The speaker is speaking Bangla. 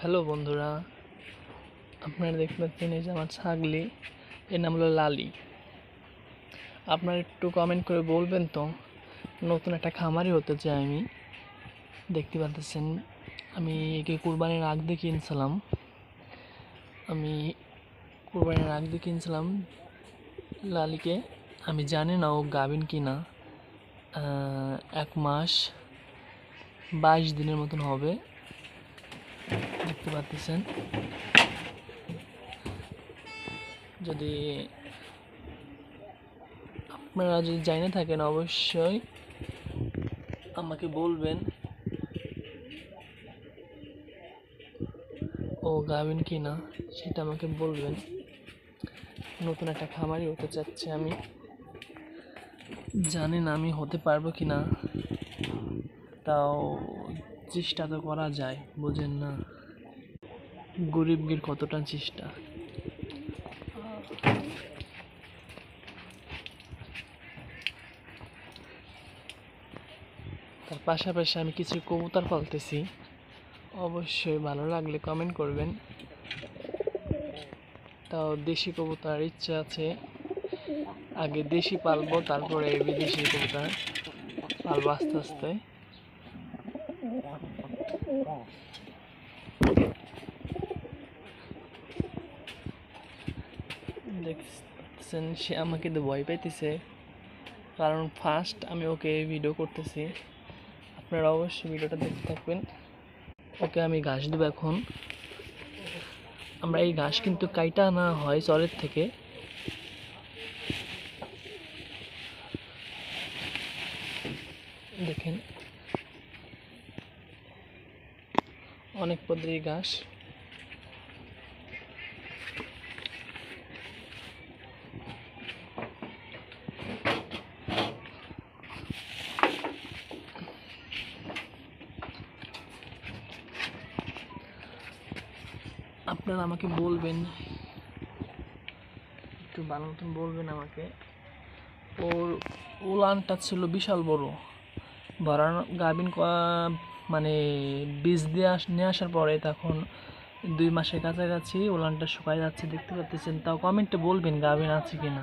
হ্যালো বন্ধুরা, আপনারা দেখতে পাচ্ছেন এই যে আমার ছাগলি, এর নাম হলো লালি। আপনারা একটু কমেন্ট করে বলবেন তো, নতুন একটা খামারি হতে চাই আমি। দেখতে পাচ্ছেন আমি একে কুরবানির আগ দিয়ে কিনছিলাম। লালিকে। আমি জানি না ও গাভিন কিনা। 1 মাস 22 দিনের মতন হবে, দেখতে পাচ্ছেন। যদি আপনারা জানে থাকেন অবশ্যই আমাকে বলবেন ও গাভিন কিনা, সেটা আমাকে বলবেন। নতুন একটা খামারি হতে চাচ্ছি আমি, জানি না আমি হতে পারবো কিনা, তাও চেষ্টা তো করা যায়, বুঝেন না গরিবগির কতটা চেষ্টা। তার পাশাপাশি আমি কিছু কবুতর পালতেছি, অবশ্যই ভালো লাগলে কমেন্ট করবেন। তাও দেশি কবুতর ইচ্ছা আছে, আগে দেশি পালবো, তারপরে বিদেশি কবুতর পালবো আস্তে আস্তে। দেখছেন সে আমাকে তো ভয় পাইতেছে, কারণ ফার্স্ট আমি ওকে ভিডিও করতেছি। আপনারা অবশ্যই ভিডিওটা দেখতে থাকবেন। ওকে আমি ঘাস দেবো এখন। আমরা এই ঘাস কিন্তু কাইটা আনা হয় চরের থেকে। দেখেন অনেক পদ্ধতির ঘাস। আপনারা আমাকে বলবেন, একটু ভালো মতন বলবেন আমাকে। ওর উলানটা ছিল বিশাল বড়, ভরানো গাভিন মানে বীজ দিয়ে নিয়ে আসার পরে তখন 2 মাসের কাছাকাছি উলানটা শুকায় যাচ্ছে, দেখতে পাচ্ছেন। তাও কমেন্টে বলবেন গাভিন আছে কিনা।